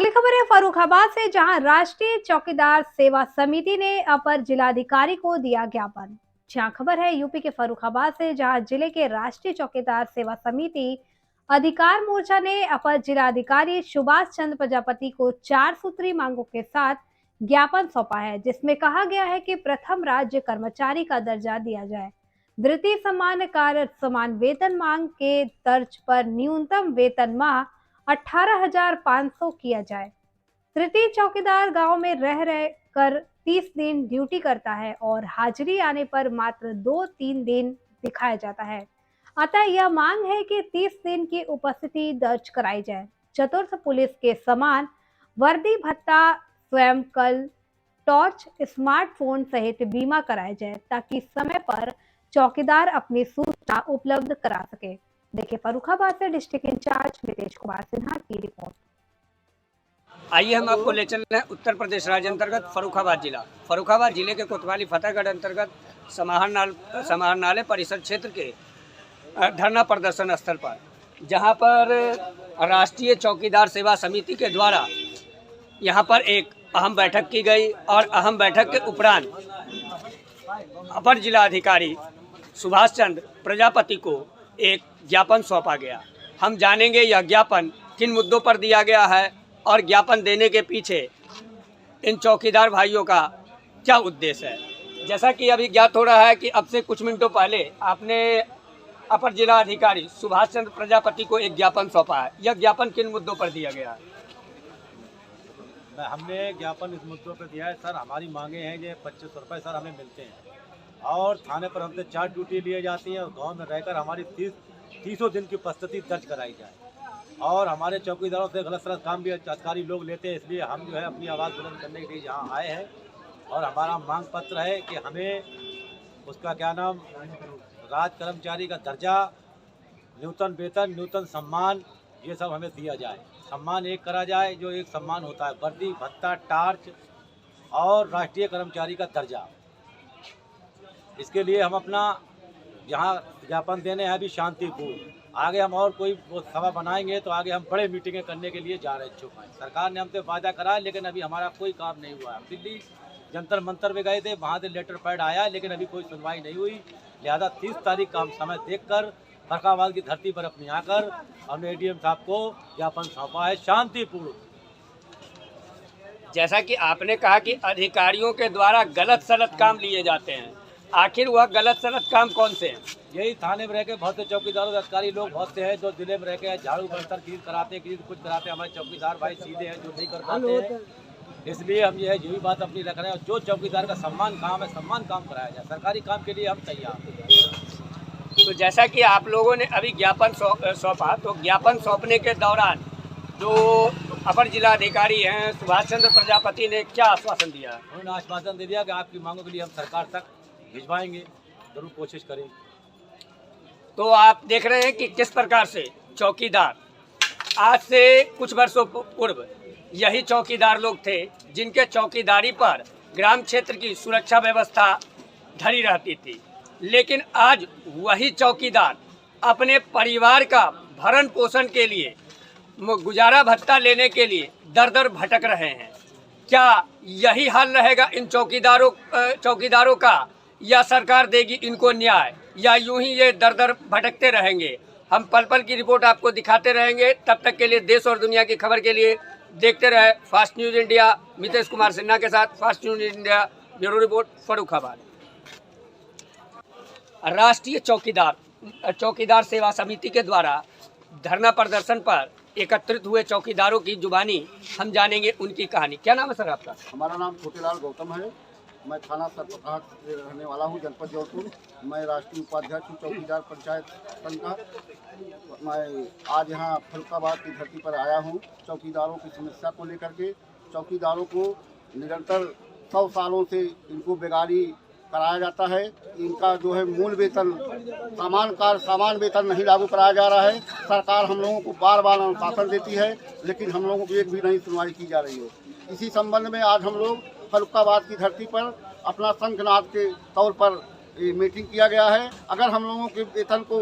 अगली खबर है फर्रुखाबाद से, जहां राष्ट्रीय चौकीदार सेवा समिति ने अपर जिलाधिकारी को दिया ज्ञापन। जहां खबर है यूपी के फर्रुखाबाद से, जहां जिले के राष्ट्रीय चौकीदार सेवा समिति अधिकार मोर्चा ने अपर जिलाधिकारी सुभाष चंद्र प्रजापति को 4 सूत्री मांगों के साथ ज्ञापन सौंपा है, जिसमें कहा गया है कि प्रथम राज्य कर्मचारी का दर्जा दिया जाए, द्वितीय समान कार्य समान वेतन मांग के तर्ज पर न्यूनतम वेतन माह 18,500 किया जाए, तृतीय चौकीदार गांव में रह कर 30 दिन ड्यूटी करता है और हाजिरी आने पर मात्र 2-3 दिन दिखाया जाता है। अतः यह मांग है कि 30 दिन की उपस्थिति दर्ज कराई जाए। चतुर्थ, पुलिस के समान वर्दी भत्ता, स्वयं कल, टॉर्च, स्मार्टफोन सहित बीमा कराया जाए ताकि समय पर चौकीदार अपनी सूचना उपलब्ध करा सके। देखिए फर्रुखाबाद से डिस्ट्रिक्ट इंचार्ज मितेश कुमार सिन्हा की रिपोर्ट। आइए हम आपको ले चल रहे हैं उत्तर प्रदेश राज्य अंतर्गत फर्रुखाबाद जिले के कोतवाली फतेहगढ़ अंतर्गत समाहरणालय परिसर क्षेत्र के धरना प्रदर्शन स्थल पर, जहां पर राष्ट्रीय चौकीदार सेवा समिति के द्वारा यहां पर एक अहम बैठक की गई और अहम बैठक के उपरांत अपर जिलाधिकारी सुभाष चंद्र प्रजापति को एक ज्ञापन सौंपा गया। हम जानेंगे यह ज्ञापन किन मुद्दों पर दिया गया है और ज्ञापन देने के पीछे इन चौकीदार भाइयों का क्या उद्देश्य है। जैसा कि अभी ज्ञात हो रहा है कि अब से कुछ मिनटों पहले आपने अपर जिला अधिकारी सुभाष चंद्र प्रजापति को एक ज्ञापन सौंपा है। यह ज्ञापन किन मुद्दों पर दिया गया है? हमने ज्ञापन इस मुद्दों पर दिया है सर, हमारी मांगे हैं ये 2500 रुपये सर हमें मिलते हैं और थाने पर हमसे 4 ड्यूटी लिए जाती हैं और गांव में रहकर हमारी 30 दिन की उपस्थिति दर्ज कराई जाए और हमारे चौकीदारों से गलत सलत काम भी अधिकारी लोग लेते हैं। इसलिए हम जो है अपनी आवाज़ बुलंद करने के लिए यहाँ आए हैं और हमारा मांग पत्र है कि हमें उसका क्या नाम, राज कर्मचारी का दर्जा, न्यूनतम वेतन, न्यूनतम सम्मान, ये सब हमें दिया जाए। सम्मान एक करा जाए जो एक सम्मान होता है, वर्दी भत्ता, टार्च और राष्ट्रीय कर्मचारी का दर्जा। इसके लिए हम अपना यहाँ ज्ञापन देने हैं अभी शांतिपूर्ण। आगे हम और कोई सभा बनाएंगे तो आगे हम बड़े मीटिंगें करने के लिए जा रहे इच्छुक हैं। सरकार ने हमसे वादा करा है लेकिन अभी हमारा कोई काम नहीं हुआ है। दिल्ली जंतर मंतर में गए थे, वहाँ से लेटर पैड आया लेकिन अभी कोई सुनवाई नहीं हुई। लिहाजा 30 तारीख का हम समय देखकर फर्रुखाबाद की धरती पर अपनी आकर हमने एडीएम साहब को ज्ञापन सौंपा है शांतिपूर्ण। जैसा कि आपने कहा कि अधिकारियों के द्वारा गलत सलत काम लिए जाते हैं, आखिर वह गलत सलत काम कौन से हैं? यही थाने में रह के बहुत से चौकीदारों अधिकारी लोग बहुत से हैं जो जिले में रह के झाड़ू बर्तन किसी कराते हैं, किसी कुछ कराते हैं। हमारे चौकीदार भाई सीधे हैं जो नहीं कर पाते हैं। इसलिए हम यही बात अपनी रख रहे हैं और जो चौकीदार का सम्मान काम है, सम्मान काम कराया जाए। सरकारी काम के लिए हम तैयार हैं। तो जैसा कि आप लोगों ने अभी ज्ञापन सौंपा, तो ज्ञापन सौंपने के दौरान जो अपर जिलाधिकारी हैं सुभाष चंद्र प्रजापति ने क्या आश्वासन दिया? उन्होंने आश्वासन दे दिया कि आपकी मांगों के लिए हम सरकार तक भिजवाएंगे, जरूर कोशिश करेंगे। तो आप देख रहे हैं कि किस प्रकार से चौकीदार, आज से कुछ वर्षों पूर्व यही चौकीदार लोग थे जिनके चौकीदारी पर ग्राम क्षेत्र की सुरक्षा व्यवस्था धरी रहती थी, लेकिन आज वही चौकीदार अपने परिवार का भरण पोषण के लिए, गुजारा भत्ता लेने के लिए दर दर भटक रहे हैं। क्या यही हाल रहेगा इन चौकीदारों का, या सरकार देगी इनको न्याय, या यूं ही ये दर दर भटकते रहेंगे? हम पल पल की रिपोर्ट आपको दिखाते रहेंगे। तब तक के लिए देश और दुनिया की खबर के लिए देखते रहे fast news India. Mitesh Kumar Sinha के साथ fast news India, bureau report, Farrukhabad. राष्ट्रीय चौकीदार सेवा समिति के द्वारा धरना प्रदर्शन पर एकत्रित हुए चौकीदारों की जुबानी हम जानेंगे उनकी कहानी। क्या नाम है सर आपका? हमारा नाम छोटेलाल गौतम है। मैं थाना सरपताहट से रहने वाला हूँ, जनपद जौनपुर। मैं राष्ट्रीय उपाध्यक्ष हूँ चौकीदार पंचायत संघ का। मैं आज यहाँ फर्रुखाबाद की धरती पर आया हूँ चौकीदारों की समस्या को लेकर के। चौकीदारों को निरंतर 100 सालों से इनको बेगारी कराया जाता है। इनका जो है मूल वेतन, सामान वेतन नहीं लागू कराया जा रहा है। सरकार हम लोगों को बार बार अनुशासन देती है लेकिन हम लोगों की एक भी नहीं सुनवाई की जा रही है। इसी संबंध में आज हम लोग फर्रुखाबाद की धरती पर अपना संघनाद के तौर पर मीटिंग किया गया है। अगर हम लोगों के वेतन को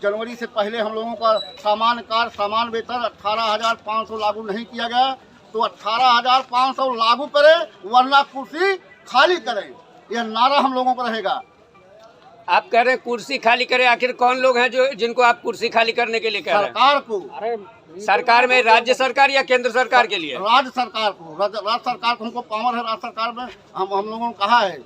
जनवरी से पहले हम लोगों का सामान वेतन 18,500 लागू नहीं किया गया तो 18,500 लागू करें, वरना कुर्सी खाली करें। यह नारा हम लोगों का रहेगा। आप कह रहे हैं कुर्सी खाली करें, आखिर कौन लोग हैं जो जिनको आप कुर्सी खाली करने के लिए कह रहे हैं? सरकार को, सरकार में राज्य सरकार या केंद्र सरकार के लिए? राज्य सरकार को, राज्य सरकार को हमको पावर है। राज्य सरकार में हम लोगों ने कहा है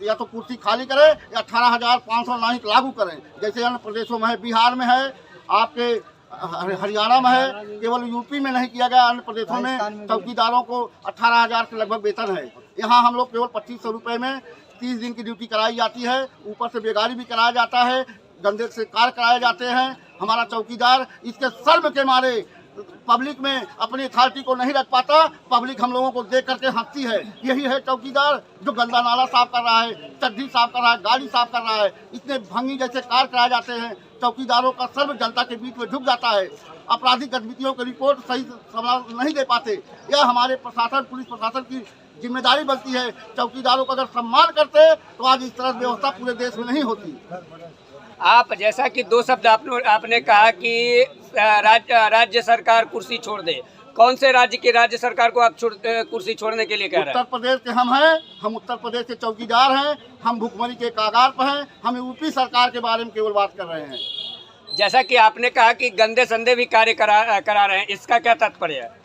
या तो कुर्सी खाली करें या 18,500 नहीं लागू करें, जैसे अन्य प्रदेशों में है, बिहार में है, आपके हरियाणा में है, केवल यूपी में नहीं किया गया। अन्य प्रदेशों में चौकीदारों को 18,000 के लगभग वेतन है। यहाँ हम लोग केवल 2500 रुपये में 30 दिन की ड्यूटी कराई जाती है, ऊपर से बेगारी भी कराया जाता है, गंदे से कार्य कराए जाते हैं। हमारा चौकीदार इसके शर्म के मारे पब्लिक में अपनी अथॉरिटी को नहीं रख पाता। पब्लिक हम लोगों को देख करके हंसती है। यही है चौकीदार जो गंदा नाला साफ कर रहा है, चड्डी साफ कर रहा है, गाड़ी साफ कर रहा है। इतने भंगी जैसे कार्य कराए जाते हैं। चौकीदारों का सर्व जनता के बीच में झुक जाता है। आपराधिक गतिविधियों की रिपोर्ट सही समय नहीं दे पाते। यह हमारे प्रशासन, पुलिस प्रशासन की जिम्मेदारी बनती है। चौकीदारों का अगर सम्मान करते तो आज इस तरह व्यवस्था पूरे देश में नहीं होती। आप जैसा कि दो शब्द आपने कहा कि राज्य सरकार कुर्सी छोड़ दे, कौन से राज्य की राज्य सरकार को आप कुर्सी छोड़ने के लिए कह रहे हैं? उत्तर प्रदेश के हम हैं, हम उत्तर प्रदेश के चौकीदार हैं, हम भुखमरी के कागार पर हैं। हम यूपी सरकार के बारे में केवल बात कर रहे हैं। जैसा कि आपने कहा कि गंदे संदे भी कार्य करा रहे हैं, इसका क्या तात्पर्य है?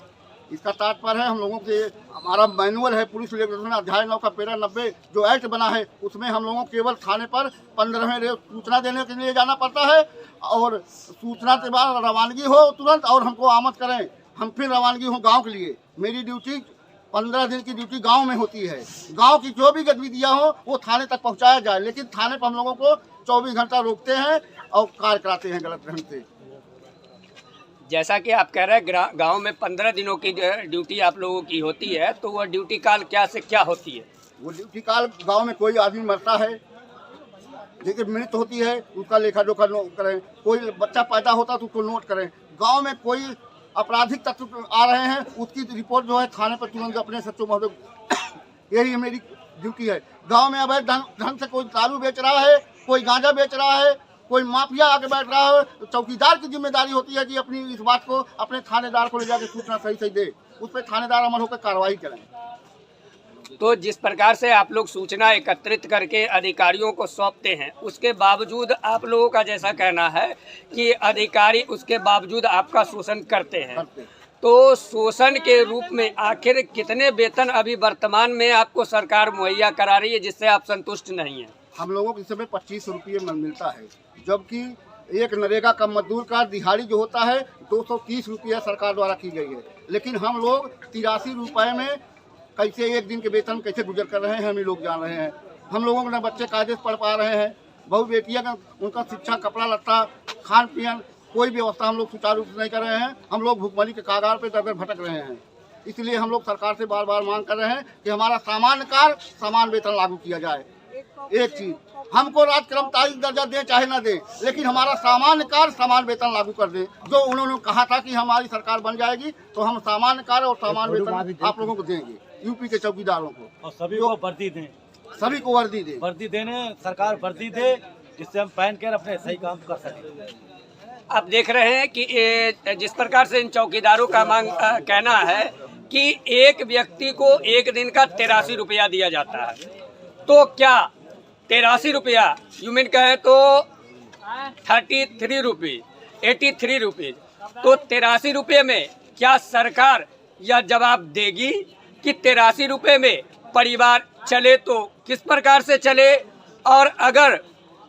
इसका तात्पर्य है हम लोगों के, हमारा मैनुअल है पुलिस रेगुलेशन अध्याय 9 का पैरा 90 जो एक्ट बना है, उसमें हम लोगों को केवल थाने पर 15वें रोज सूचना देने के लिए जाना पड़ता है और सूचना के बाद रवानगी हो तुरंत और हमको आमद करें, हम फिर रवानगी हो गांव के लिए। मेरी ड्यूटी 15 दिन की ड्यूटी गांव में होती है। गांव की जो भी गतिविधियां हो वो थाने तक पहुंचाया जाए, लेकिन थाने पर हम लोगों को 24 घंटा रोकते हैं और कार्य कराते हैं गलत ढंग से। जैसा कि आप कह रहे हैं गांव में 15 दिनों की ड्यूटी आप लोगों की होती है, तो वह ड्यूटी काल क्या से क्या होती है? वो ड्यूटी काल गांव में कोई आदमी मरता है, लेकिन मृत होती है, उसका लेखा जोखा करें। कोई बच्चा पैदा होता है तो उसको नोट करें। गांव में कोई आपराधिक तत्व आ रहे हैं, उसकी रिपोर्ट जो है थाने पर तुरंत अपने सचिव महोदय, यही मेरी ड्यूटी है। गांव में अवैध ढंग से कोई दारू बेच रहा है, कोई गांजा बेच रहा है, कोई माफिया आके बैठ रहा है, तो चौकीदार की जिम्मेदारी होती है कि अपनी इस बात को अपने थानेदार को ले जाकर सूचना सही दे, उस पर थानेदार अमल होकर कार्रवाई करें। तो जिस प्रकार से आप लोग सूचना एकत्रित करके अधिकारियों को सौंपते हैं, उसके बावजूद आप लोगों का जैसा कहना है कि अधिकारी उसके बावजूद आपका शोषण करते हैं, तो शोषण के रूप में आखिर कितने वेतन अभी वर्तमान में आपको सरकार मुहैया करा रही है जिससे आप संतुष्ट नहीं हैं? हम लोगों को इस समय 25 रुपये मिलता है, जबकि एक नरेगा का मजदूर का दिहाड़ी जो होता है 230 रुपये सरकार द्वारा की गई है। लेकिन हम लोग 83 रुपये में कैसे एक दिन के वेतन कैसे गुजर कर रहे हैं हम ही लोग जान रहे हैं। हम लोगों के ना बच्चे कायदे से पढ़ पा रहे हैं, बहु बेटियाँ का उनका शिक्षा, कपड़ा लत्ता, खान पीन, कोई व्यवस्था हम लोग सुचारू रूप से नहीं कर रहे हैं। हम लोग भुखमरी के कागार पे दर भटक रहे हैं। इसलिए हम लोग सरकार से बार बार मांग कर रहे हैं कि हमारा सामान्य कार्य समान वेतन लागू किया जाए। एक चीज, हमको राजकर्मचारी दर्जा दें चाहे ना दें, लेकिन हमारा सामान्य कार्य समान वेतन लागू कर दें। जो उन्होंने कहा था कि हमारी सरकार बन जाएगी तो हम सामान्य कार्य और समान वेतन आप लोगों को देंगे, यूपी के चौकीदारों को, और सभी को वर्दी दें, सभी को वर्दी दें। वर्दी देने सरकार वर्दी दे, जिससे हम पहन कर अपने सही काम कर सकें। आप देख रहे हैं कि जिस प्रकार से इन चौकीदारों का कहना है कि एक व्यक्ति को एक दिन का 83 रुपया दिया जाता है, तो क्या 83 रुपया यू मीन कहे तो 83 रुपीज, तो 83 रुपये में क्या सरकार यह जवाब देगी कि 83 रुपये में परिवार चले तो किस प्रकार से चले? और अगर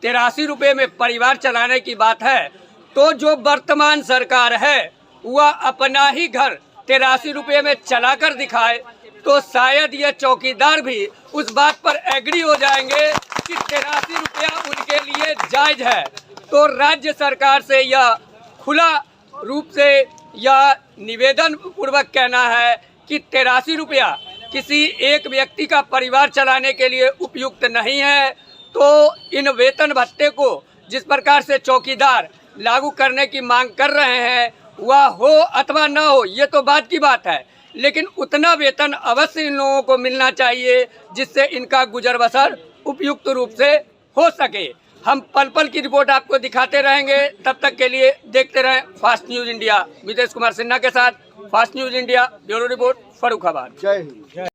83 रुपये में परिवार चलाने की बात है तो जो वर्तमान सरकार है वह अपना ही घर 83 रुपये में चला कर दिखाए तो शायद ये चौकीदार भी उस बात पर एग्री हो जाएंगे कि 83 रुपया उनके लिए जायज है। तो राज्य सरकार से यह खुला रूप से यह निवेदन पूर्वक कहना है कि 83 रुपया किसी एक व्यक्ति का परिवार चलाने के लिए उपयुक्त नहीं है। तो इन वेतन भत्ते को जिस प्रकार से चौकीदार लागू करने की मांग कर रहे हैं वह हो अथवा न हो ये तो बात की बात है, लेकिन उतना वेतन अवश्य इन लोगों को मिलना चाहिए जिससे इनका गुजर बसर उपयुक्त रूप से हो सके। हम पल पल की रिपोर्ट आपको दिखाते रहेंगे। तब तक के लिए देखते रहें फास्ट न्यूज इंडिया। विदेश कुमार सिन्हा के साथ fast news India, bureau report, Farrukhabad. जय हिंद।